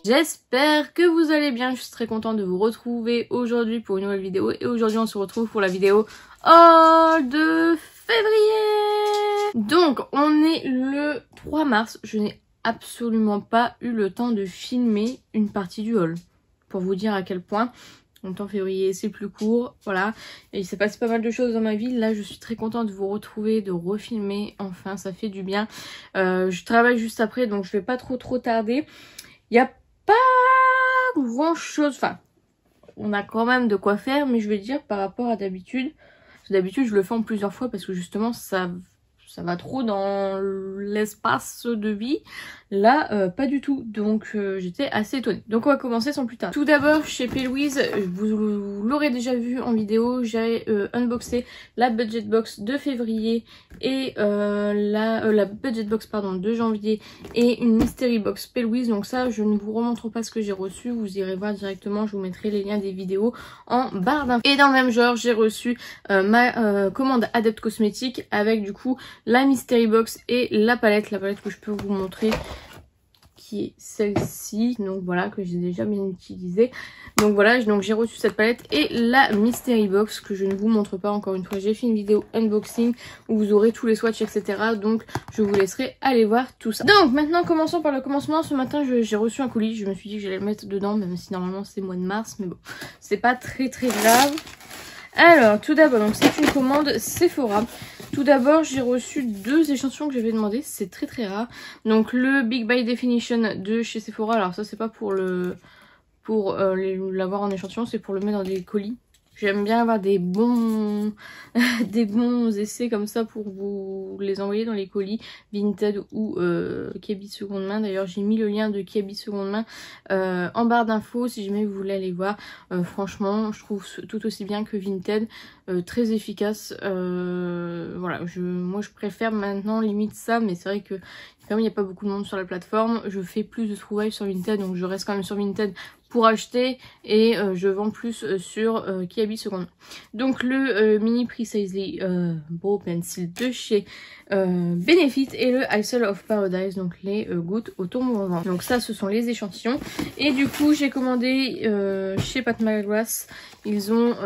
J'espère que vous allez bien, je suis très contente de vous retrouver aujourd'hui pour une nouvelle vidéo. Et aujourd'hui on se retrouve pour la vidéo haul de février. Donc on est le 3 mars, je n'ai absolument pas eu le temps de filmer une partie du haul. Pour vous dire à quel point, en temps février c'est plus court, voilà. Et il s'est passé pas mal de choses dans ma vie, là je suis très contente de vous retrouver, de refilmer, enfin ça fait du bien. Je travaille juste après donc je vais pas trop tarder. Il y a pas grand chose, enfin on a quand même de quoi faire, mais je vais dire par rapport à d'habitude, parce que d'habitude je le fais en plusieurs fois parce que justement ça va trop dans l'espace de vie. Là pas du tout, donc j'étais assez étonnée. Donc on va commencer sans plus tarder. Tout d'abord chez P-Louise, vous l'aurez déjà vu en vidéo, j'ai unboxé la budget box de février et la budget box pardon de janvier et une mystery box P-Louise. Donc ça je ne vous remontre pas ce que j'ai reçu, vous irez voir directement, je vous mettrai les liens des vidéos en barre d'infos. Et dans le même genre j'ai reçu ma commande Adept Cosmétiques avec du coup la mystery box et la palette que je peux vous montrer, qui est celle-ci, donc voilà, que j'ai déjà bien utilisée. Donc voilà, donc j'ai reçu cette palette et la mystery box que je ne vous montre pas encore une fois. J'ai fait une vidéo unboxing où vous aurez tous les swatchs etc, donc je vous laisserai aller voir tout ça. Donc maintenant commençons par le commencement. Ce matin j'ai reçu un colis, je me suis dit que j'allais le mettre dedans, même si normalement c'est mois de mars, mais bon, c'est pas très grave. Alors tout d'abord, donc c'est une commande Sephora. Tout d'abord j'ai reçu 2 échantillons que j'avais demandé, c'est très rare. Donc le Big by Definition de chez Sephora, alors ça c'est pas pour l'avoir en échantillon, c'est pour le mettre dans des colis. J'aime bien avoir des bons essais comme ça pour vous les envoyer dans les colis Vinted ou Kiabi seconde main. D'ailleurs j'ai mis le lien de Kiabi seconde main en barre d'infos si jamais vous voulez aller voir. Franchement je trouve tout aussi bien que Vinted, très efficace. Voilà, moi je préfère maintenant limite ça, mais c'est vrai que comme il n'y a pas beaucoup de monde sur la plateforme, je fais plus de trouvailles sur Vinted, donc je reste quand même sur Vinted pour acheter et je vends plus sur Kiabi seconde main. Donc le mini Precisely Brow Pencil de chez Benefit et le Isle of Paradise, donc les gouttes au thon mouvant. Donc ça ce sont les échantillons. Et du coup j'ai commandé chez Pat McGrath, ils ont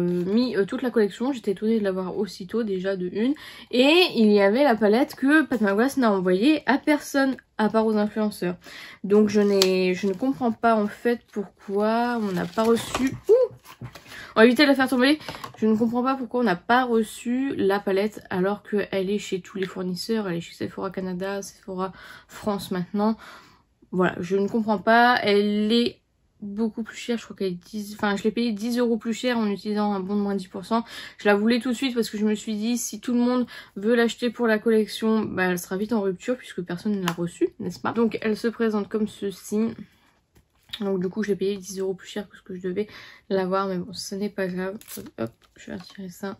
mis toute la collection. J'étais étonnée de l'avoir aussitôt déjà de une. Et il y avait la palette que Pat McGrath n'a envoyée à personne à part aux influenceurs. Donc je ne comprends pas en fait pourquoi on n'a pas reçu... On va éviter de la faire tomber. Je ne comprends pas pourquoi on n'a pas reçu la palette alors qu'elle est chez tous les fournisseurs. Elle est chez Sephora Canada, Sephora France maintenant. Voilà, je ne comprends pas. Elle est beaucoup plus chère, je crois qu'elle est 10... Enfin, je l'ai payé 10 € plus cher en utilisant un bon de moins 10%. Je la voulais tout de suite parce que je me suis dit, si tout le monde veut l'acheter pour la collection, bah, elle sera vite en rupture puisque personne ne l'a reçue, n'est-ce pas? Donc, elle se présente comme ceci. Donc du coup je l'ai payé 10 € plus cher que ce que je devais l'avoir, mais bon ce n'est pas grave. Hop, je vais retirer ça.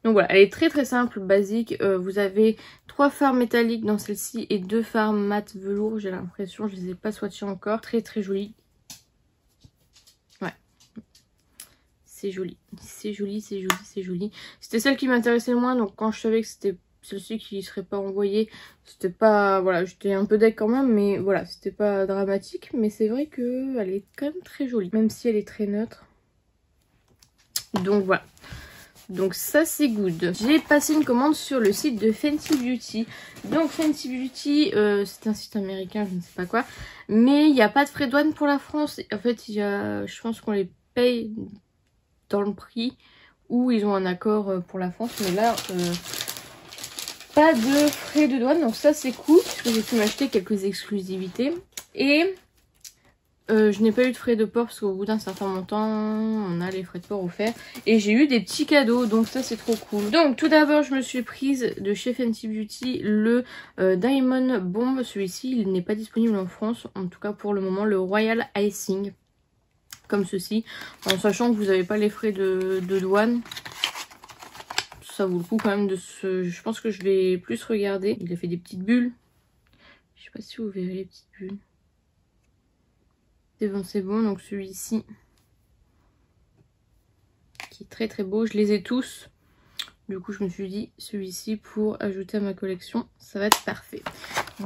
Donc voilà, elle est très simple, basique. Vous avez 3 fards métalliques dans celle-ci et 2 fards mat velours, j'ai l'impression, je les ai pas swatchés encore. Très joli. Ouais, c'est joli, c'est joli. C'était celle qui m'intéressait le moins, donc quand je savais que c'était celle-ci qui ne serait pas envoyée, c'était pas... Voilà, j'étais un peu deck quand même, mais voilà, c'était pas dramatique. Mais c'est vrai qu'elle est quand même très jolie, même si elle est très neutre. Donc voilà. Donc ça c'est good. J'ai passé une commande sur le site de Fenty Beauty. Donc Fenty Beauty, c'est un site américain, je ne sais pas quoi. Mais il n'y a pas de frais de douane pour la France. En fait, je pense qu'on les paye dans le prix ou ils ont un accord pour la France. Mais là... pas de frais de douane, donc ça c'est cool parce que j'ai pu m'acheter quelques exclusivités. Et je n'ai pas eu de frais de port parce qu'au bout d'un certain montant on a les frais de port offerts. Et j'ai eu des petits cadeaux, donc ça c'est trop cool. Donc tout d'abord je me suis prise de chez Fenty Beauty le Diamond Bomb. Celui-ci il n'est pas disponible en France, en tout cas pour le moment, le Royal Icing. Comme ceci, en sachant que vous n'avez pas les frais de douane. Ça vaut le coup quand même de se... Je pense que je vais plus regarder. Il a fait des petites bulles. Je sais pas si vous verrez les petites bulles. C'est bon. Donc celui-ci qui est très beau. Je les ai tous. Du coup je me suis dit celui-ci pour ajouter à ma collection, ça va être parfait.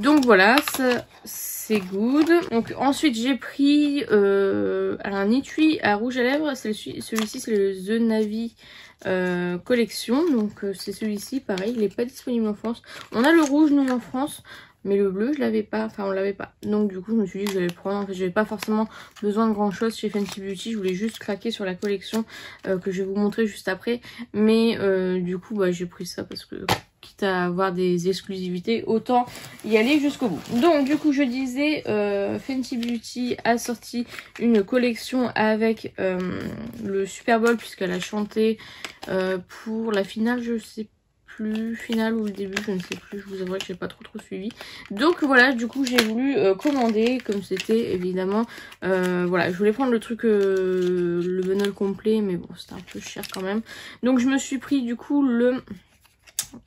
Donc voilà, ça c'est good. Donc ensuite j'ai pris un étui à rouge à lèvres. Celui-ci c'est le The Navy collection. Donc c'est celui-ci, pareil, il n'est pas disponible en France. On a le rouge nous en France, mais le bleu je l'avais pas, enfin on l'avait pas. Donc du coup je me suis dit que j'allais le prendre. En fait j'avais pas forcément besoin de grand chose chez Fenty Beauty. Je voulais juste craquer sur la collection que je vais vous montrer juste après. Mais du coup bah, j'ai pris ça parce que quitte à avoir des exclusivités, autant y aller jusqu'au bout. Donc du coup je disais, Fenty Beauty a sorti une collection avec le Super Bowl puisqu'elle a chanté pour la finale, je sais plus, finale ou le début, je ne sais plus, je vous avouerai que j'ai pas trop suivi. Donc voilà, du coup j'ai voulu commander, comme c'était évidemment, voilà, je voulais prendre le truc, le bundle complet, mais bon c'était un peu cher quand même. Donc je me suis pris du coup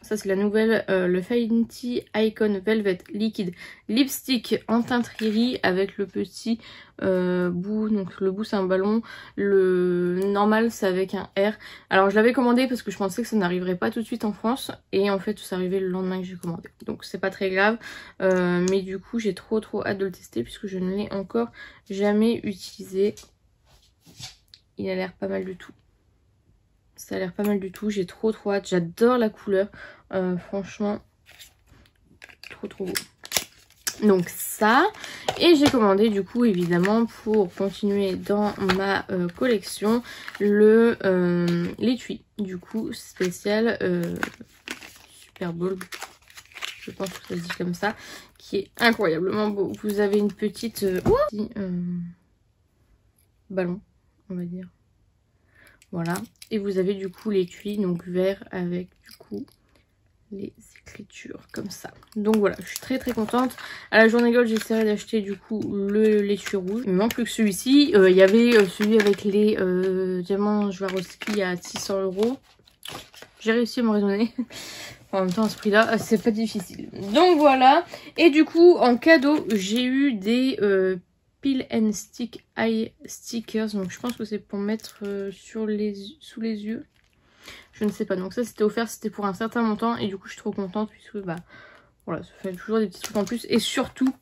ça c'est la nouvelle, le Fenty Icon Velvet Liquid Lipstick en teinte riri avec le petit bout. Donc le bout c'est un ballon, le normal c'est avec un R. Alors je l'avais commandé parce que je pensais que ça n'arriverait pas tout de suite en France. Et en fait ça arrivait le lendemain que j'ai commandé. Donc c'est pas très grave. Mais du coup j'ai trop hâte de le tester puisque je ne l'ai encore jamais utilisé. Il a l'air pas mal du tout. Ça a l'air pas mal du tout, j'ai trop hâte, j'adore la couleur, franchement, trop beau. Donc ça, et j'ai commandé du coup évidemment pour continuer dans ma collection l'étui, du coup spécial Super Bowl, je pense que ça se dit comme ça, qui est incroyablement beau. Vous avez une petite ballon, on va dire. Voilà, et vous avez du coup l'étui, donc vert avec du coup les écritures comme ça. Donc voilà, je suis très contente. À la journée Gold, j'essaierai d'acheter du coup l'étui rouge. Il me manque plus que celui-ci. Il y avait celui avec les diamants Swarovski à 600 €. J'ai réussi à me raisonner. En même temps, à ce prix-là, c'est pas difficile. Donc voilà, et du coup, en cadeau, j'ai eu des Peel and Stick Eye Stickers. Donc je pense que c'est pour mettre sous les yeux. Je ne sais pas. Donc ça c'était offert, c'était pour un certain montant. Et du coup je suis trop contente puisque bah voilà, ça fait toujours des petits trucs en plus. Et surtout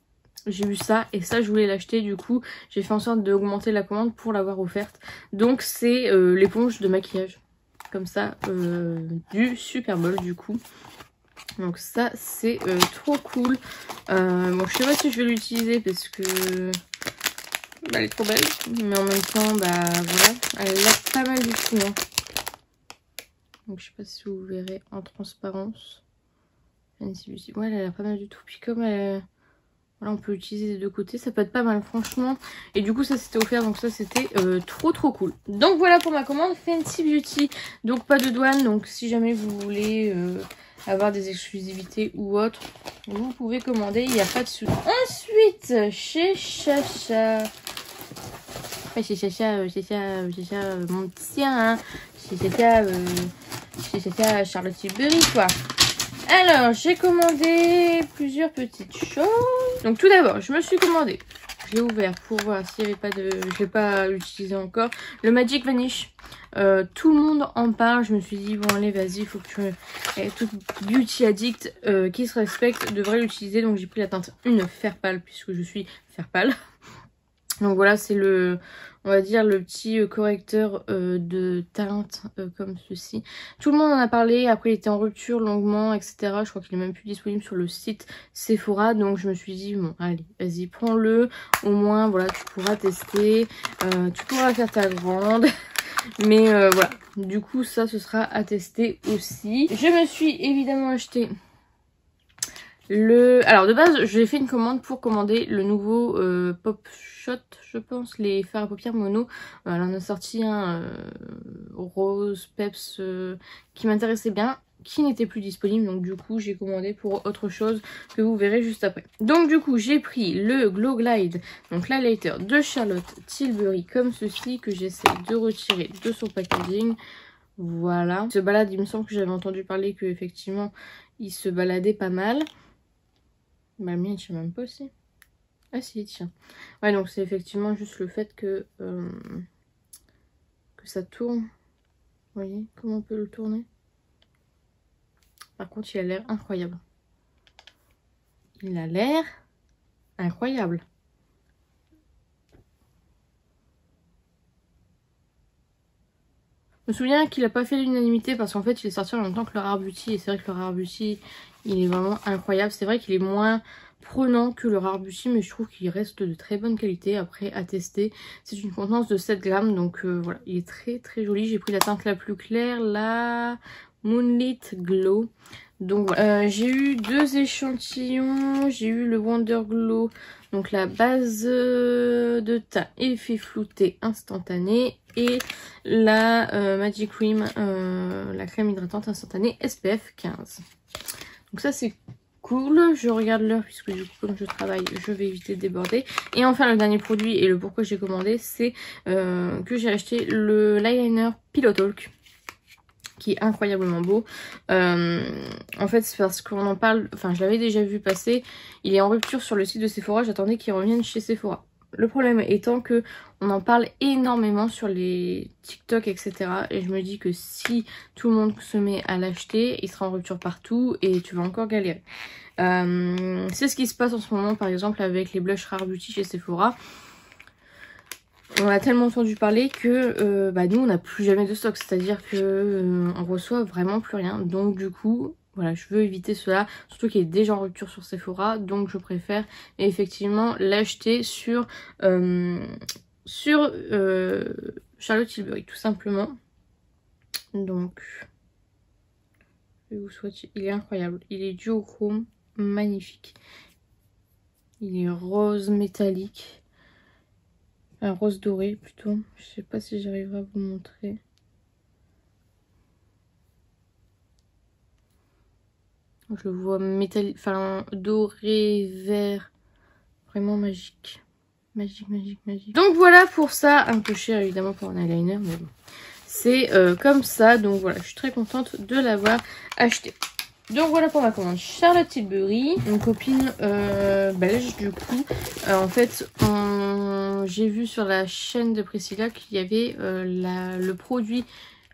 j'ai eu ça et ça je voulais l'acheter. Du coup j'ai fait en sorte d'augmenter la commande pour l'avoir offerte. Donc c'est l'éponge de maquillage. Comme ça, du Super Bowl du coup. Donc ça c'est trop cool. Bon je sais pas si je vais l'utiliser parce que bah, elle est trop belle, mais en même temps, bah voilà, elle a l'air pas mal du tout. Hein. Donc je sais pas si vous verrez en transparence. Ouais, elle a l'air pas mal du tout. Puis comme voilà, on peut l'utiliser des deux côtés, ça peut être pas mal franchement. Et du coup ça c'était offert, donc ça c'était trop cool. Donc voilà pour ma commande Fenty Beauty. Donc pas de douane, donc si jamais vous voulez avoir des exclusivités ou autre, vous pouvez commander, il n'y a pas de souci. Ensuite, chez Chacha. Chez Chacha, mon tien, hein. Chez Chacha Charlotte Tilbury, quoi. Alors, j'ai commandé plusieurs petites choses. Donc tout d'abord, je me suis commandé. J'ai ouvert pour voir s'il n'y avait pas de... Je l'ai pas utilisé encore. Le Magic Vanish. Tout le monde en parle. Je me suis dit, bon allez, vas-y, il faut que tu... toute beauty addict qui se respecte devrait l'utiliser. Donc j'ai pris la teinte 1 fer pâle puisque je suis fer pâle. Donc voilà, c'est le, on va dire, le petit correcteur de teinte comme ceci. Tout le monde en a parlé, après il était en rupture longuement, etc. Je crois qu'il est même plus disponible sur le site Sephora. Donc je me suis dit, bon allez, vas-y, prends-le. Au moins, voilà, tu pourras tester, tu pourras faire ta grande. Mais voilà, du coup ça, ce sera à tester aussi. Je me suis évidemment acheté... Alors de base j'ai fait une commande pour commander le nouveau Pop Shot, je pense, les fards à paupières mono. Elle en a sorti un rose peps qui m'intéressait bien, qui n'était plus disponible, donc du coup j'ai commandé pour autre chose que vous verrez juste après. Donc du coup j'ai pris le Glow Glide, donc l'highlighter de Charlotte Tilbury comme ceci, que j'essaie de retirer de son packaging. Voilà, il se balade, il me semble que j'avais entendu parler que effectivement il se baladait pas mal. Bah le mien il tient même pas aussi. Ah si, il tient. Ouais, donc c'est effectivement juste le fait que ça tourne. Vous voyez comment on peut le tourner? Par contre il a l'air incroyable. Il a l'air incroyable. Je me souviens qu'il a pas fait l'unanimité parce qu'en fait il est sorti en même temps que le Rare Beauty. Et c'est vrai que le Rare Beauty il est vraiment incroyable. C'est vrai qu'il est moins prenant que le Rare Beauty, mais je trouve qu'il reste de très bonne qualité. Après à tester, c'est une contenance de 7 grammes, donc voilà, il est très très joli. J'ai pris la teinte la plus claire, la Moonlit Glow. Donc voilà, j'ai eu 2 échantillons. J'ai eu le Wonder Glow, donc la base de teint effet flouté instantané, et la Magic Cream, la crème hydratante instantanée SPF 15. Donc ça c'est cool. Je regarde l'heure puisque du coup comme je travaille je vais éviter de déborder. Et enfin le dernier produit et le pourquoi j'ai commandé, c'est que j'ai acheté le l'eyeliner Pillow Talk, qui est incroyablement beau. En fait c'est parce qu'on en parle, enfin je l'avais déjà vu passer, il est en rupture sur le site de Sephora, j'attendais qu'il revienne chez Sephora. Le problème étant que on en parle énormément sur les TikTok, etc. Et je me dis que si tout le monde se met à l'acheter, il sera en rupture partout et tu vas encore galérer. C'est ce qui se passe en ce moment par exemple avec les blushs Rare Beauty chez Sephora. On a tellement entendu parler que nous on n'a plus jamais de stock, c'est-à-dire que on reçoit vraiment plus rien. Donc du coup voilà, je veux éviter cela, surtout qu'il est déjà en rupture sur Sephora, donc je préfère effectivement l'acheter sur Charlotte Tilbury tout simplement. Donc je vous souhaite, il est incroyable, il est duochrome, magnifique. Il est rose métallique. Un rose doré plutôt. Je sais pas si j'arriverai à vous montrer. Je le vois métallique, enfin doré, vert. Vraiment magique. Magique, magique, magique. Donc voilà pour ça. Un peu cher évidemment pour un eyeliner, mais bon. C'est comme ça. Donc voilà, je suis très contente de l'avoir acheté. Donc voilà pour ma commande Charlotte Tilbury, une copine belge du coup. En fait, j'ai vu sur la chaîne de Priscilla qu'il y avait le produit,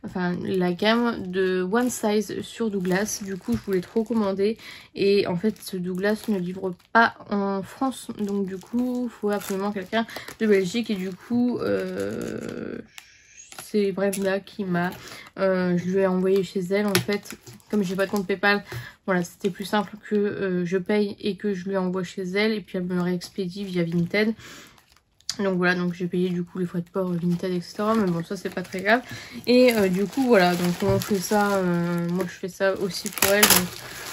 enfin la gamme de One Size sur Douglas. Du coup, je voulais trop commander. Et en fait, ce Douglas ne livre pas en France. Donc du coup, il faut absolument quelqu'un de Belgique. Et du coup, c'est Brenda qui m'a... je lui ai envoyé chez elle en fait. Comme j'ai pas de compte PayPal, voilà, c'était plus simple que je paye et que je lui envoie chez elle. Et puis elle me réexpédie via Vinted. Donc voilà, donc j'ai payé du coup les frais de port Vinted, etc. Mais bon, ça c'est pas très grave. Et du coup voilà, donc on fait ça, moi je fais ça aussi pour elle. Donc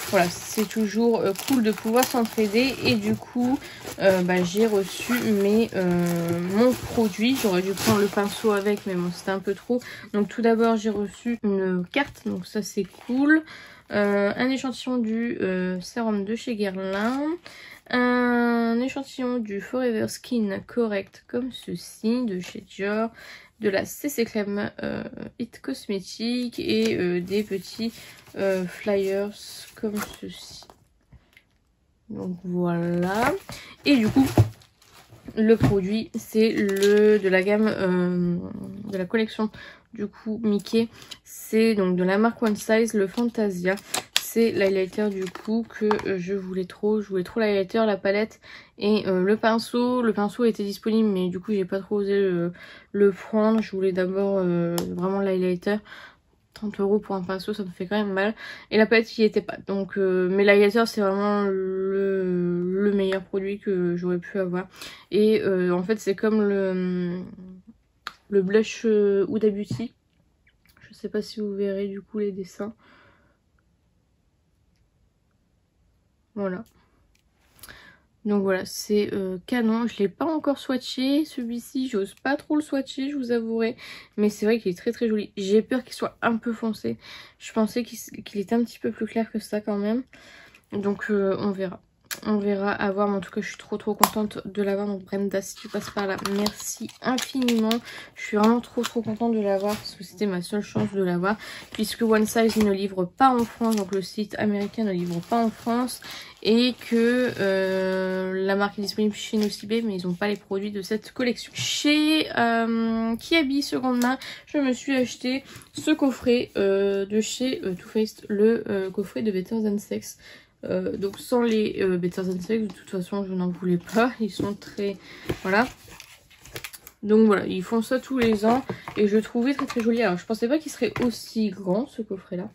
voilà, c'est toujours cool de pouvoir s'entraider. Et du coup, j'ai reçu mon produit. J'aurais dû prendre le pinceau avec, mais bon c'était un peu trop. Donc tout d'abord j'ai reçu une carte, donc ça c'est cool. Un échantillon du sérum de chez Guerlain. Un échantillon du Forever Skin Correct comme ceci de chez Dior, de la CC Crème It Cosmétique et des petits flyers comme ceci. Donc voilà. Et du coup le produit c'est de la gamme de la collection du coup Mickey. C'est donc de la marque One Size, le Fantasia. C'est l'highlighter du coup que je voulais trop. Je voulais trop l'highlighter, la palette et le pinceau. Le pinceau était disponible mais du coup j'ai pas trop osé le prendre. Je voulais d'abord vraiment l'highlighter. 30 € pour un pinceau, ça me fait quand même mal. Et la palette y était pas. Donc, mais l'highlighter c'est vraiment le meilleur produit que j'aurais pu avoir. Et en fait c'est comme le blush Huda Beauty. Je sais pas si vous verrez du coup les dessins. Voilà. Donc voilà, c'est canon. Je l'ai pas encore swatché. Celui-ci, j'ose pas trop le swatcher, je vous avouerai. Mais c'est vrai qu'il est très très joli. J'ai peur qu'il soit un peu foncé. Je pensais qu'il était un petit peu plus clair que ça quand même. Donc on verra. On verra à voir, mais en tout cas je suis trop contente de l'avoir. Donc Brenda, si tu passes par là, merci infiniment. Je suis vraiment trop contente de l'avoir parce que c'était ma seule chance de l'avoir, puisque One Size ne livre pas en France, donc le site américain ne livre pas en France, et que la marque est disponible chez Nocibé, mais ils n'ont pas les produits de cette collection. Chez Kiabi seconde main, je me suis acheté ce coffret de chez Too Faced, le coffret de Better Than Sex. Donc sans les Better Than Sex, de toute façon je n'en voulais pas. Ils sont très... Voilà. Donc voilà, ils font ça tous les ans et je le trouvais très très joli. Alors je pensais pas qu'il serait aussi grand ce coffret là,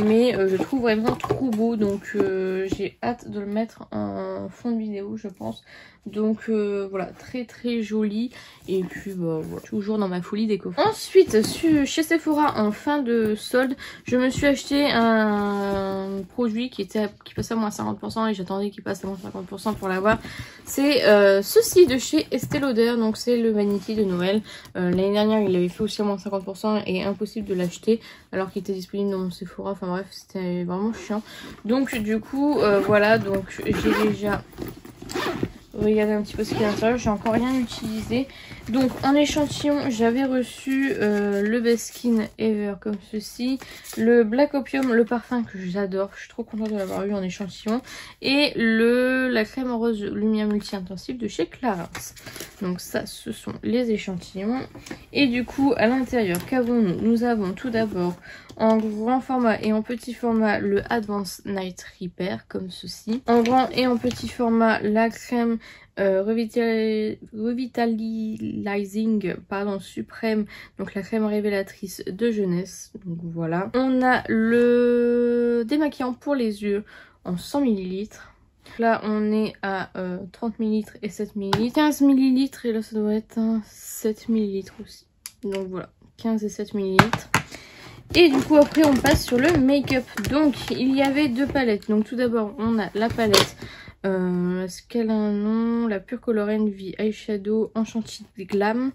mais je le trouve vraiment trop beau, donc j'ai hâte de le mettre en fond de vidéo je pense. Donc voilà, très très joli. Et puis bah voilà, toujours dans ma folie des coffrets. Ensuite chez Sephora en fin de solde, je me suis acheté un produit qui passait à moins 50% et j'attendais qu'il passe à moins 50% pour l'avoir. C'est ceci de chez Estée Lauder, donc c'est le Vanity de Noël. L'année dernière il avait fait aussi à moins 50% et impossible de l'acheter alors qu'il était disponible dans mon Sephora. Enfin bref, c'était vraiment chiant. Donc du coup voilà, donc j'ai déjà... Regardez un petit peu ce qu'il y a à l'intérieur, j'ai encore rien utilisé. Donc en échantillon, j'avais reçu le Best Skin Ever comme ceci. Le Black Opium, le parfum que j'adore, je suis trop contente de l'avoir eu en échantillon. Et la crème rose lumière multi-intensive de chez Clarins. Donc ça, ce sont les échantillons. Et du coup, à l'intérieur, qu'avons-nous? Nous avons tout d'abord en grand format et en petit format le Advanced Night Repair comme ceci. En grand et en petit format la crème Revitalizing suprême, donc la crème révélatrice de jeunesse. Donc voilà. On a le démaquillant pour les yeux en 100 ml. Là on est à 30 ml et 7 ml. 15 ml et là ça doit être un 7 ml aussi. Donc voilà, 15 et 7 ml. Et du coup après on passe sur le make-up. Donc il y avait deux palettes. Donc tout d'abord on a la palette, est-ce qu'elle a un nom? La Pure Color Envy Eyeshadow Enchanted Glam,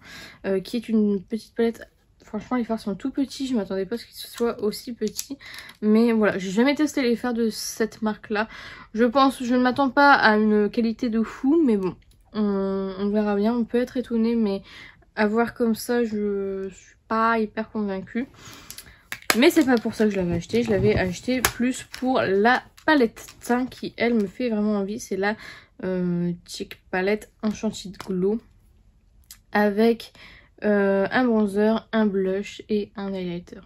qui est une petite palette. Franchement les fards sont tout petits, je m'attendais pas à ce qu'ils soient aussi petits. Mais voilà, j'ai jamais testé les fards de cette marque là. Je ne m'attends pas à une qualité de fou, mais bon, on verra bien, on peut être étonné, mais à voir comme ça je suis pas hyper convaincue. Mais c'est pas pour ça que je l'avais acheté, je l'avais acheté plus pour la palette teint qui elle me fait vraiment envie. C'est la Cheek Palette Enchanted Glow avec un bronzer, un blush et un highlighter.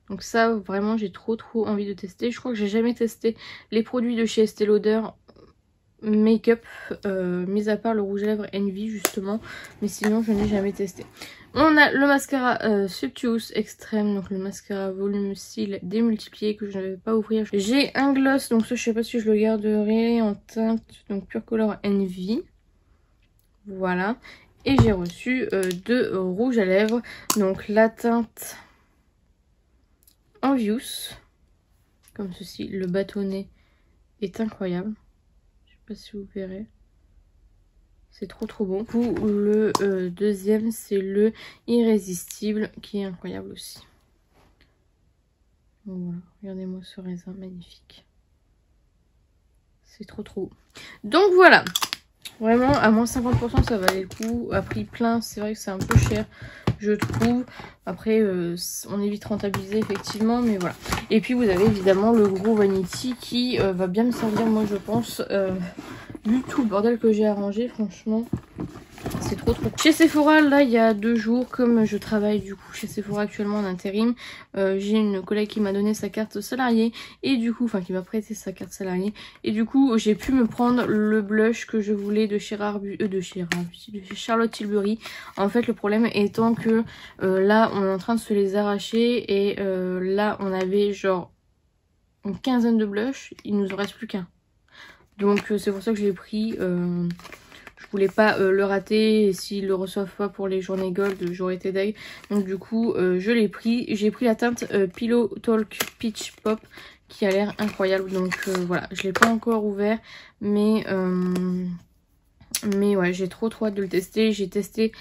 Donc ça vraiment j'ai trop envie de tester. Je crois que j'ai jamais testé les produits de chez Estée Lauder make-up, mis à part le rouge à lèvres Envy justement, mais sinon je n'ai jamais testé. On a le mascara Subtuous Extreme, donc le mascara volume cils démultiplié que je ne vais pas ouvrir. J'ai un gloss, donc ça je sais pas si je le garderai, en teinte donc Pure Color Envy. Voilà. Et j'ai reçu deux rouges à lèvres, donc la teinte Envious, comme ceci. Le bâtonnet est incroyable. Je sais pas si vous verrez. C'est trop beau. Du coup, le deuxième, c'est le Irrésistible, qui est incroyable aussi. Donc voilà, regardez-moi ce raisin magnifique. C'est trop beau. Donc voilà, vraiment à moins 50% ça valait le coup. À prix plein, c'est vrai que c'est un peu cher, je trouve. Après, on évite rentabiliser effectivement, mais voilà. Et puis vous avez évidemment le gros Vanity qui va bien me servir, moi je pense. Vu tout le bordel que j'ai arrangé, franchement c'est trop cool. Chez Sephora, là il y a 2 jours, comme je travaille du coup chez Sephora actuellement en intérim, j'ai une collègue qui m'a donné sa carte salariée et du coup, enfin qui m'a prêté sa carte salariée, et du coup j'ai pu me prendre le blush que je voulais de chez Charlotte Tilbury. En fait le problème étant que là on est en train de se les arracher et là on avait genre une quinzaine de blushs, il nous en reste plus qu'un. Donc c'est pour ça que je l'ai pris. Je voulais pas le rater et s'ils le reçoivent pas pour les journées gold, j'aurais été deg. Donc du coup je l'ai pris. J'ai pris la teinte Pillow Talk Peach Pop qui a l'air incroyable. Donc voilà, je l'ai pas encore ouvert, mais ouais, j'ai trop hâte de le tester. J'ai testé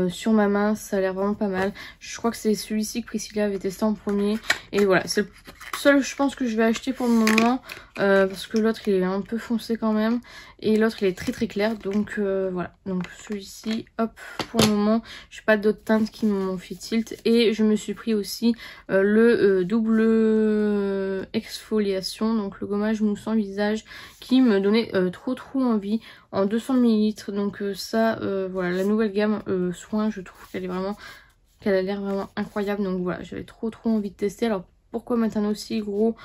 sur ma main, ça a l'air vraiment pas mal. Je crois que c'est celui-ci que Priscilla avait testé en premier. Et voilà, c'est le seul je pense que je vais acheter pour le moment. Parce que l'autre il est un peu foncé quand même. Et l'autre il est très clair. Donc voilà, donc celui-ci, hop, pour le moment. Je n'ai pas d'autres teintes qui m'ont fait tilt. Et je me suis pris aussi le double exfoliation. Donc le gommage moussant visage qui me donnait trop envie. En 200 ml, donc ça, voilà, la nouvelle gamme soin, je trouve qu'elle a l'air vraiment incroyable. Donc voilà, j'avais trop envie de tester. Alors pourquoi mettre un aussi gros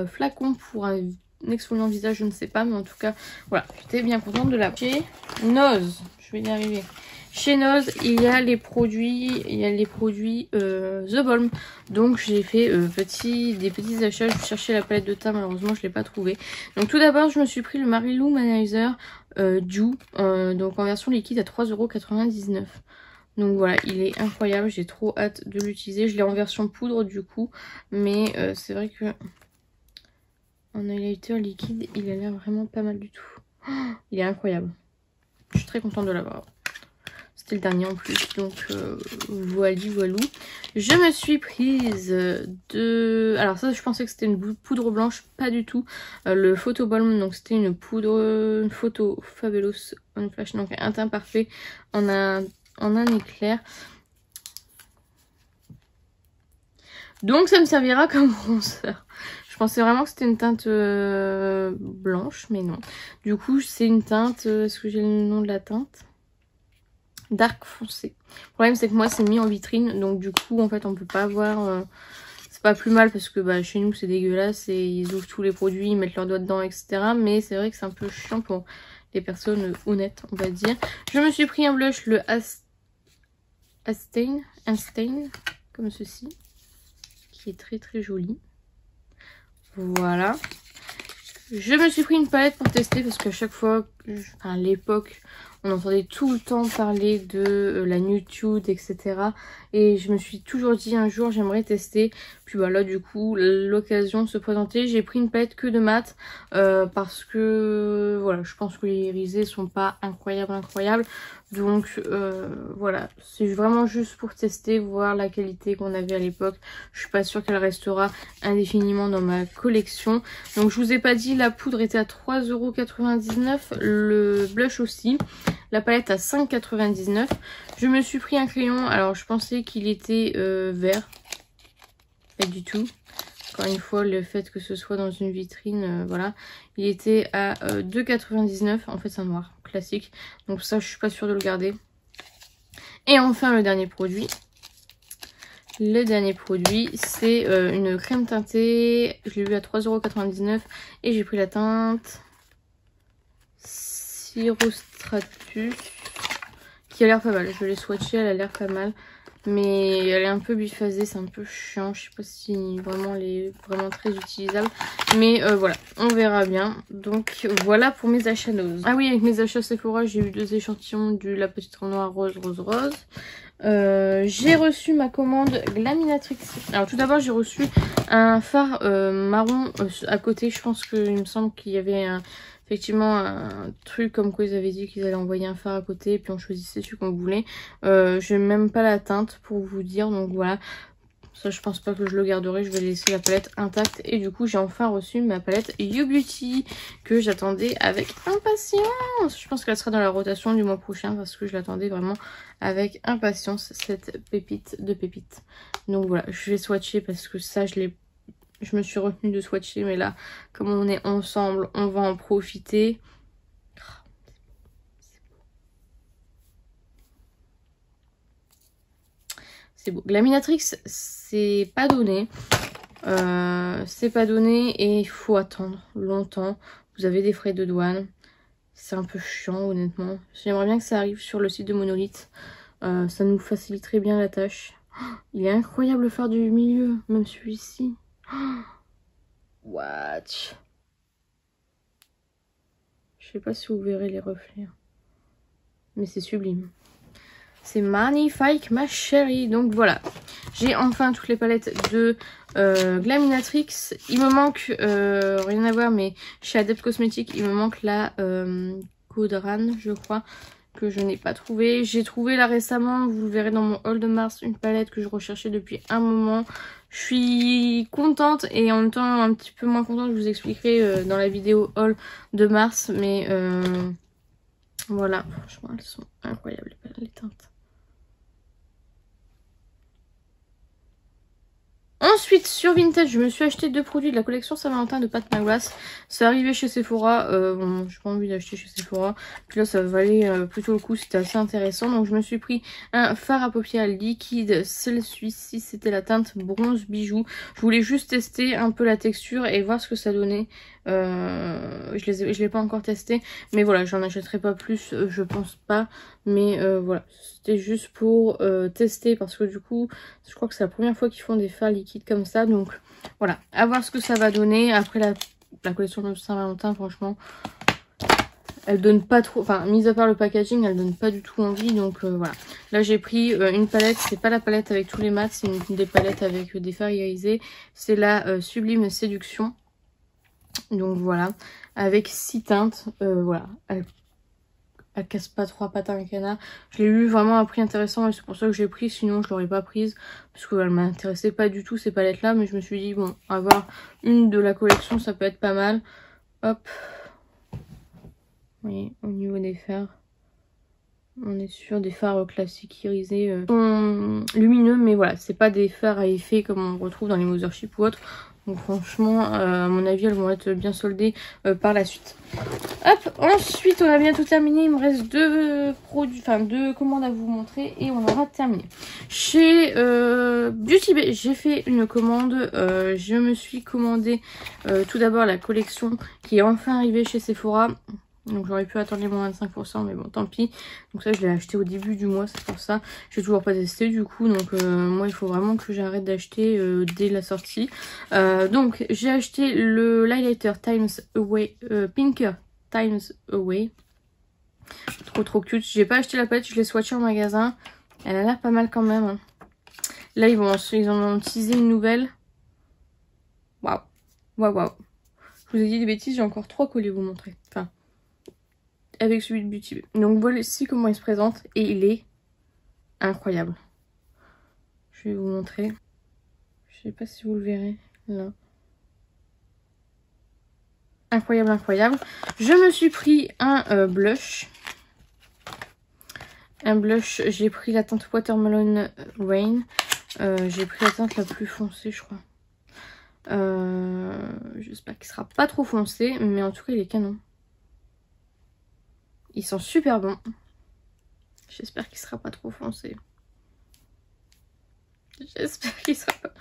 flacon pour un exfoliant visage, je ne sais pas, mais en tout cas, voilà, j'étais bien contente de la. Chez Nose, je vais y arriver. Chez Nose, il y a les produits, The Balm. Donc j'ai fait des petits achats. Je cherchais la palette de teint, malheureusement je ne l'ai pas trouvée. Donc tout d'abord, je me suis pris le Marilou Manizer Dew, donc en version liquide à 3,99 €. Donc voilà, il est incroyable, j'ai trop hâte de l'utiliser. Je l'ai en version poudre du coup, mais c'est vrai que en highlighter liquide, il a l'air vraiment pas mal du tout. Oh, il est incroyable. Je suis très contente de l'avoir. C'était le dernier en plus, donc voilou. Je me suis prise de... Alors ça, je pensais que c'était une poudre blanche, pas du tout. Le Photo Balm, donc c'était une photo Fabulous on Flash, donc un teint parfait en un éclair. Donc ça me servira comme bronzer. Je pensais vraiment que c'était une teinte blanche, mais non. Du coup, c'est une teinte... Est-ce que j'ai le nom de la teinte? Dark foncé. Le problème, c'est que moi, c'est mis en vitrine. Donc du coup, en fait, on peut pas voir... C'est pas plus mal parce que bah, chez nous, c'est dégueulasse. Et ils ouvrent tous les produits, ils mettent leurs doigts dedans, etc. Mais c'est vrai que c'est un peu chiant pour les personnes honnêtes, on va dire. Je me suis pris un blush, le Instain, comme ceci. Qui est très très joli. Voilà. Je me suis pris une palette pour tester parce qu'à chaque fois, à l'époque, on entendait tout le temps parler de la nude, etc. Et je me suis toujours dit un jour j'aimerais tester. Puis bah là du coup l'occasion se présentait. J'ai pris une palette que de mat parce que voilà, je pense que les irisés sont pas incroyables. Donc voilà, c'est vraiment juste pour tester, voir la qualité qu'on avait à l'époque. Je suis pas sûre qu'elle restera indéfiniment dans ma collection. Donc je vous ai pas dit, la poudre était à 3,99 €, le blush aussi. La palette à 5,99 €. Je me suis pris un crayon. Alors je pensais qu'il était vert. Pas du tout. Encore une fois, le fait que ce soit dans une vitrine, voilà. Il était à 2,99 €. En fait, c'est un noir classique. Donc ça, je suis pas sûre de le garder. Et enfin, le dernier produit. Le dernier produit, c'est une crème teintée. Je l'ai vu à 3,99 € et j'ai pris la teinte Cirostratus qui a l'air pas mal. Je l'ai swatchée, elle a l'air pas mal. Mais elle est un peu biphasée, c'est un peu chiant. Je sais pas si vraiment elle est vraiment très utilisable. Mais voilà, on verra bien. Donc voilà pour mes achats Nose. Ah oui, avec mes achats Sephora, j'ai eu 2 échantillons de la petite noire rose. J'ai reçu ma commande Glaminatrix. Alors tout d'abord j'ai reçu un fard marron à côté. Je pense qu'il me semble qu'il y avait effectivement un truc comme quoi ils avaient dit qu'ils allaient envoyer un fard à côté et puis on choisissait celui qu'on voulait. J'ai même pas la teinte pour vous dire, donc voilà. Ça je pense pas que je le garderai, je vais laisser la palette intacte. Et du coup j'ai enfin reçu ma palette You Beauty que j'attendais avec impatience. Je pense qu'elle sera dans la rotation du mois prochain parce que je l'attendais vraiment avec impatience, cette pépite de pépites. Donc voilà, je vais swatcher parce que ça je me suis retenue de swatcher, mais là comme on est ensemble on va en profiter. C'est beau. Glaminatrix, c'est pas donné. C'est pas donné et il faut attendre longtemps. Vous avez des frais de douane. C'est un peu chiant honnêtement. J'aimerais bien que ça arrive sur le site de Monolith. Ça nous faciliterait bien la tâche. Oh, il est incroyable le fard du milieu. Même celui-ci. Oh, what? Je sais pas si vous verrez les reflets. Mais c'est sublime. C'est magnifique ma chérie. Donc voilà, j'ai enfin toutes les palettes de Glaminatrix. Il me manque, rien à voir, mais chez Adept Cosmetics, il me manque la Codran, je crois, que je n'ai pas trouvé. J'ai trouvé là récemment, vous le verrez dans mon haul de mars, une palette que je recherchais depuis un moment. Je suis contente et en même temps un petit peu moins contente, je vous expliquerai dans la vidéo haul de mars. Mais voilà, franchement elles sont incroyables les teintes. On Ensuite sur Vinted je me suis acheté 2 produits de la collection Saint-Valentin de Pat McGrath. C'est arrivé chez Sephora, bon j'ai pas envie d'acheter chez Sephora. Puis là ça valait plutôt le coup, c'était assez intéressant. Donc je me suis pris un fard à paupières liquide. Celui-ci c'était la teinte bronze bijou. Je voulais juste tester un peu la texture et voir ce que ça donnait. Je l'ai pas encore testé, mais voilà, j'en achèterai pas plus, je pense pas, mais voilà, c'était juste pour tester parce que du coup je crois que c'est la première fois qu'ils font des fards liquides comme ça, donc voilà, à voir ce que ça va donner. Après la collection de Saint-Valentin, franchement elle donne pas trop, enfin mis à part le packaging, elle donne pas du tout envie, donc voilà. Là j'ai pris une palette, c'est pas la palette avec tous les mats, c'est une des palettes avec des fards irisés, c'est la Sublime Séduction. Donc voilà, avec 6 teintes, voilà, elle casse pas 3 pattes à un canard. Je l'ai eu vraiment à un prix intéressant et c'est pour ça que je l'ai pris, sinon je l'aurais pas prise. Parce qu'elle m'intéressait pas du tout ces palettes là, mais je me suis dit bon, avoir une de la collection ça peut être pas mal. Hop, vous voyez, au niveau des fards, on est sur des fards classiques irisés, lumineux, mais voilà, c'est pas des fards à effet comme on retrouve dans les Mothership ou autres. Donc franchement, à mon avis, elles vont être bien soldées par la suite. Hop, ensuite, on a bientôt terminé. Il me reste 2 produits, enfin 2 commandes à vous montrer et on aura terminé. Chez Beauty Bay, j'ai fait une commande. Je me suis commandé tout d'abord la collection qui est enfin arrivée chez Sephora. Donc j'aurais pu attendre les moins 25%, mais bon tant pis. Donc ça je l'ai acheté au début du mois, c'est pour ça. J'ai toujours pas testé du coup, donc moi il faut vraiment que j'arrête d'acheter dès la sortie. Donc j'ai acheté le Highlighter Times Away, Pinker Times Away. Trop cute. J'ai pas acheté la palette, je l'ai swatché en magasin. Elle a l'air pas mal quand même. Hein. Là ils en ont teasé une nouvelle. Waouh. Waouh. Je vous ai dit des bêtises, j'ai encore 3 colliers à vous montrer. Enfin... avec celui de Beauty Bay. Donc voici comment il se présente et il est incroyable. Je vais vous montrer. Je sais pas si vous le verrez là. Incroyable, incroyable. Je me suis pris un blush. Un blush, j'ai pris la teinte Watermelon Rain. J'ai pris la teinte la plus foncée je crois. J'espère qu'il sera pas trop foncé, mais en tout cas il est canon. Ils sont super bons. J'espère qu'il sera pas trop foncé. J'espère qu'il sera pas...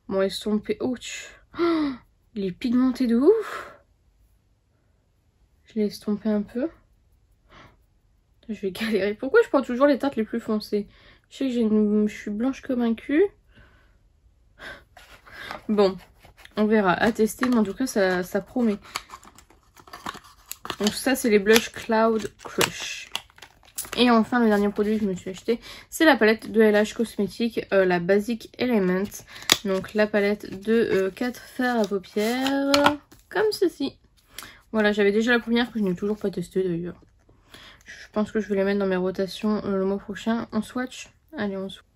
Bon, estompé. Ouch. Oh, il est pigmenté de ouf. Je l'ai estompé un peu. Je vais galérer. Pourquoi je prends toujours les teintes les plus foncées? Je sais que je suis blanche comme un cul. Bon, on verra. À tester, mais en tout cas, ça promet. Donc ça c'est les blush Cloud Crush. Et enfin le dernier produit que je me suis acheté, c'est la palette de LH Cosmetics, la Basic Element. Donc la palette de 4 fards à paupières, comme ceci. Voilà, j'avais déjà la première que je n'ai toujours pas testée d'ailleurs. Je pense que je vais les mettre dans mes rotations le mois prochain. On swatch. Allez, on swatch.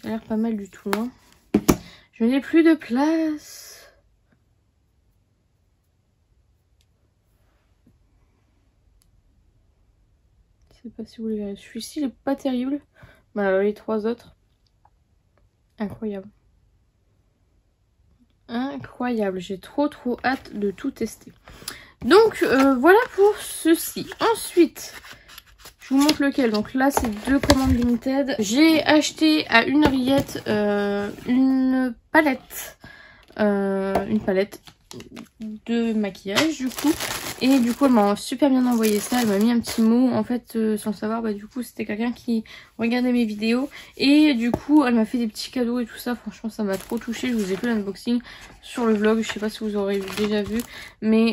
Ça a l'air pas mal du tout. Hein. Je n'ai plus de place. Je sais pas si vous le verrez. Celui-ci il est pas terrible. Mais alors les 3 autres. Incroyable. Incroyable. J'ai trop hâte de tout tester. Donc voilà pour ceci. Ensuite, je vous montre lequel. Donc là c'est 2 commandes Vinted. J'ai acheté à une oreillette une palette. Une palette de maquillage du coup. Et du coup elle m'a super bien envoyé ça, elle m'a mis un petit mot en fait sans savoir, bah du coup c'était quelqu'un qui regardait mes vidéos et du coup elle m'a fait des petits cadeaux et tout ça, franchement ça m'a trop touchée. Je vous ai fait l'unboxing sur le vlog, je sais pas si vous aurez déjà vu, mais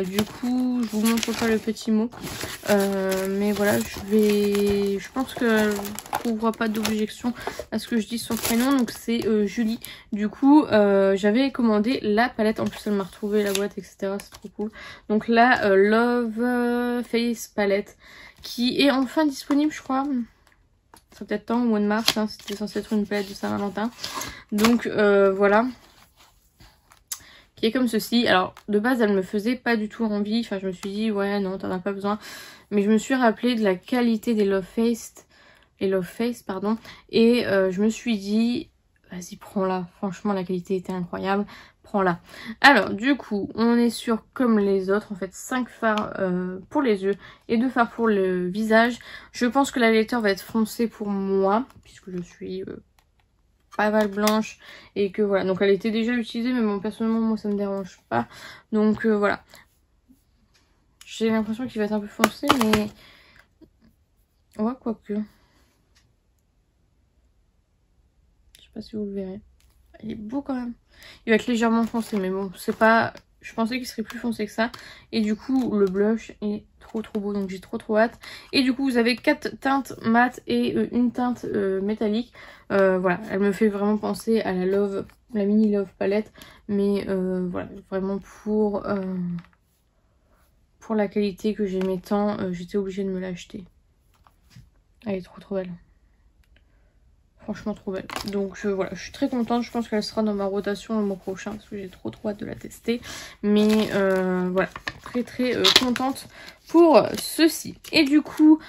du coup je vous montre pas le petit mot, mais voilà je pense qu'elle trouvera pas d'objection à ce que je dis son prénom, donc c'est Julie. Du coup j'avais commandé la palette, en plus elle m'a retrouvé la boîte etc, c'est trop cool. Donc là, Love Face Palette qui est enfin disponible je crois. Ça sera peut-être temps au mois de mars, hein, c'était censé être une palette de Saint-Valentin. Donc voilà. Qui est comme ceci. Alors de base elle me faisait pas du tout envie. Enfin je me suis dit ouais non t'en as pas besoin. Mais je me suis rappelé de la qualité des Love Face. et Love Face pardon, et je me suis dit vas-y prends-la, franchement la qualité était incroyable, prends-la. Alors du coup on est sur comme les autres en fait 5 fards pour les yeux et 2 fards pour le visage. Je pense que la lecteur va être foncée pour moi puisque je suis pas mal blanche et que voilà, donc elle était déjà utilisée mais bon personnellement moi ça me dérange pas, donc voilà. J'ai l'impression qu'il va être un peu foncé mais ouais quoique. Je sais pas si vous le verrez. Il est beau quand même. Il va être légèrement foncé mais bon c'est pas... Je pensais qu'il serait plus foncé que ça. Et du coup le blush est trop beau donc j'ai trop hâte. Et du coup vous avez 4 teintes mat et une teinte métallique. Voilà, elle me fait vraiment penser à la Love, la mini Love palette. Mais voilà, vraiment pour la qualité que j'aimais tant, j'étais obligée de me l'acheter. Elle est trop belle. Franchement trop belle. Donc voilà, je suis très contente. Je pense qu'elle sera dans ma rotation le mois prochain parce que j'ai trop hâte de la tester. Mais voilà, très contente pour ceci. Et du coup,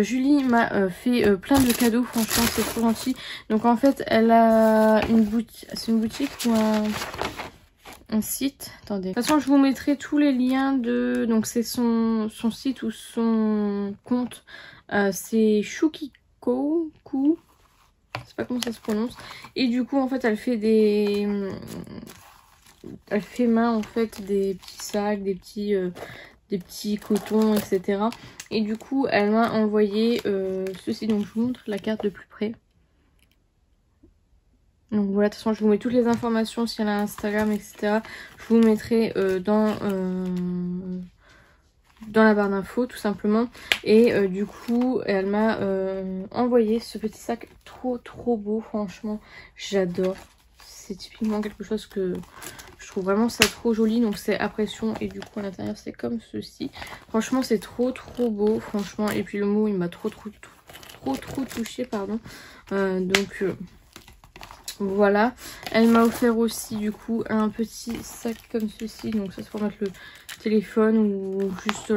Julie m'a fait plein de cadeaux. Franchement, c'est trop gentil. Donc en fait, elle a une boutique. C'est une boutique ou un site. Attendez. De toute façon, je vous mettrai tous les liens de... Donc c'est son site ou son compte. C'est Shukiko. Je sais pas comment ça se prononce. Et du coup en fait elle fait des... Elle fait main en fait des petits sacs, des petits cotons, etc. Et du coup elle m'a envoyé ceci. Donc je vous montre la carte de plus près. Donc voilà, de toute façon je vous mets toutes les informations si elle a Instagram, etc. Je vous mettrai dans la barre d'infos tout simplement. Et du coup elle m'a envoyé ce petit sac trop beau, franchement j'adore. C'est typiquement quelque chose que je trouve vraiment ça trop joli. Donc c'est à pression et du coup à l'intérieur c'est comme ceci. Franchement c'est trop beau franchement. Et puis le mot il m'a trop touché pardon. Donc voilà, elle m'a offert aussi du coup un petit sac comme ceci. Donc ça c'est pour mettre le téléphone ou juste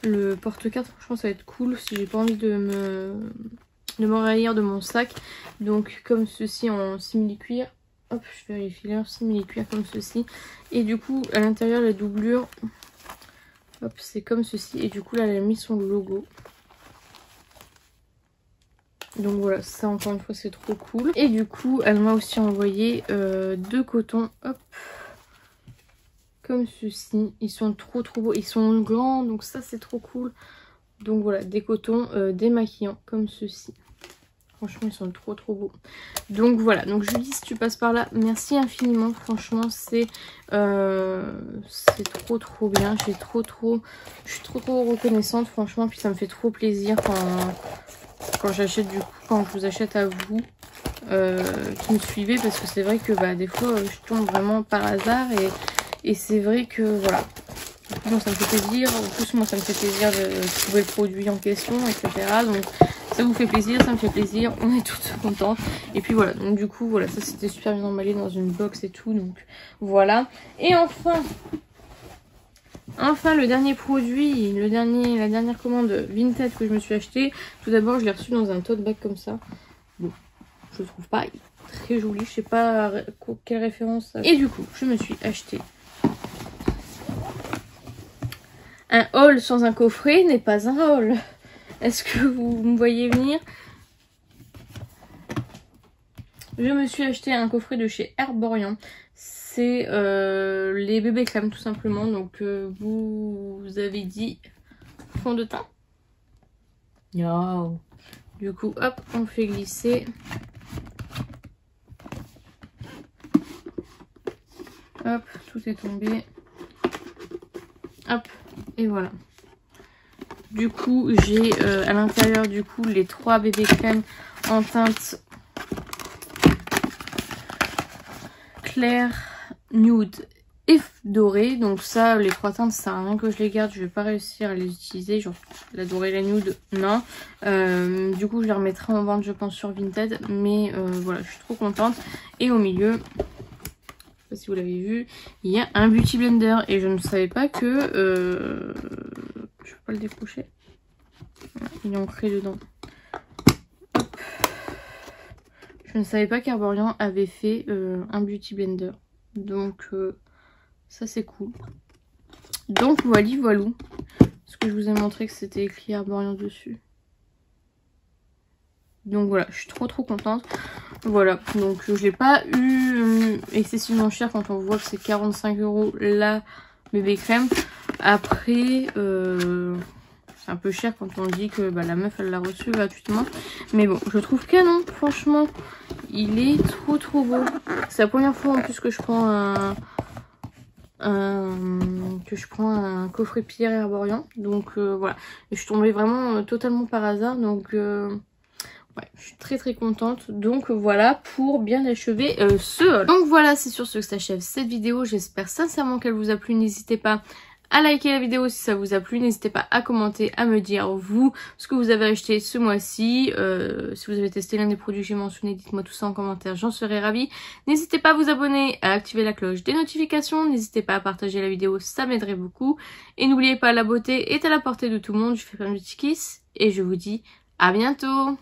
le porte-carte. Franchement ça va être cool si j'ai pas envie de m'envahir de mon sac. Donc comme ceci en simili-cuir. Hop, je vérifie l'heure, simili-cuir comme ceci. Et du coup à l'intérieur la doublure, hop, c'est comme ceci. Et du coup là elle a mis son logo. Donc voilà, ça encore une fois c'est trop cool. Et du coup elle m'a aussi envoyé 2 cotons, hop, comme ceci. Ils sont trop beaux, ils sont grands donc ça c'est trop cool. Donc voilà, des cotons démaquillants comme ceci. Franchement ils sont trop beaux. Donc voilà, donc Julie si tu passes par là, merci infiniment. Franchement c'est trop bien. Je suis trop reconnaissante franchement. Puis ça me fait trop plaisir quand j'achète du coup, quand je vous achète à vous qui me suivez, parce que c'est vrai que bah des fois je tombe vraiment par hasard et c'est vrai que voilà, bon, ça me fait plaisir. En plus moi ça me fait plaisir de trouver le produit en question, etc. Donc ça vous fait plaisir, ça me fait plaisir, on est toutes contentes. Et puis voilà, donc du coup voilà, ça c'était super bien emballé dans une box et tout, donc voilà. Et enfin le dernier produit, la dernière commande Vinted que je me suis acheté. Tout d'abord je l'ai reçu dans un tote bag comme ça. Bon, je le trouve pas très joli, je sais pas quelle référence ça. Et du coup je me suis acheté un haul sans un coffret n'est pas un haul. Est-ce que vous me voyez venir? Je me suis acheté un coffret de chez Herborian. C'est les bébés crèmes tout simplement. Donc vous avez dit fond de teint. Oh. Du coup hop, on fait glisser. Hop, tout est tombé. Hop, et voilà. Du coup j'ai à l'intérieur du coup les 3 bébés crèmes en teinte clair, nude et doré. Donc ça les 3 teintes ça sert à rien que je les garde, je vais pas réussir à les utiliser, genre la dorée, la nude non. Du coup je les remettrai en vente je pense sur Vinted, mais voilà je suis trop contente. Et au milieu, je sais pas si vous l'avez vu, il y a un beauty blender et je ne savais pas que je peux pas le décrocher, il est ancré dedans. Hop. Je ne savais pas qu'Herborian avait fait un beauty blender. Donc ça c'est cool. Donc voilà. Parce que je vous ai montré que c'était écrit Herborian dessus. Donc voilà, je suis trop contente. Voilà, donc je l'ai pas eu excessivement cher quand on voit que c'est 45 € la bébé crème. Après, c'est un peu cher quand on dit que la meuf elle l'a reçu gratuitement. Mais bon, je trouve canon, franchement, il est trop beau. C'est la première fois en plus que je prends un coffret Pierre Herborian. Donc voilà, et je suis tombée vraiment totalement par hasard. Donc ouais, je suis très contente. Donc voilà pour bien achever ce haul. Donc voilà, c'est sur ce que s'achève cette vidéo. J'espère sincèrement qu'elle vous a plu. N'hésitez pas à liker la vidéo si ça vous a plu. N'hésitez pas à commenter, à me dire vous ce que vous avez acheté ce mois-ci. Si vous avez testé l'un des produits que j'ai mentionnés, dites-moi tout ça en commentaire, j'en serais ravie. N'hésitez pas à vous abonner, à activer la cloche des notifications. N'hésitez pas à partager la vidéo, ça m'aiderait beaucoup. Et n'oubliez pas, la beauté est à la portée de tout le monde. Je fais plein de petits kiss et je vous dis à bientôt.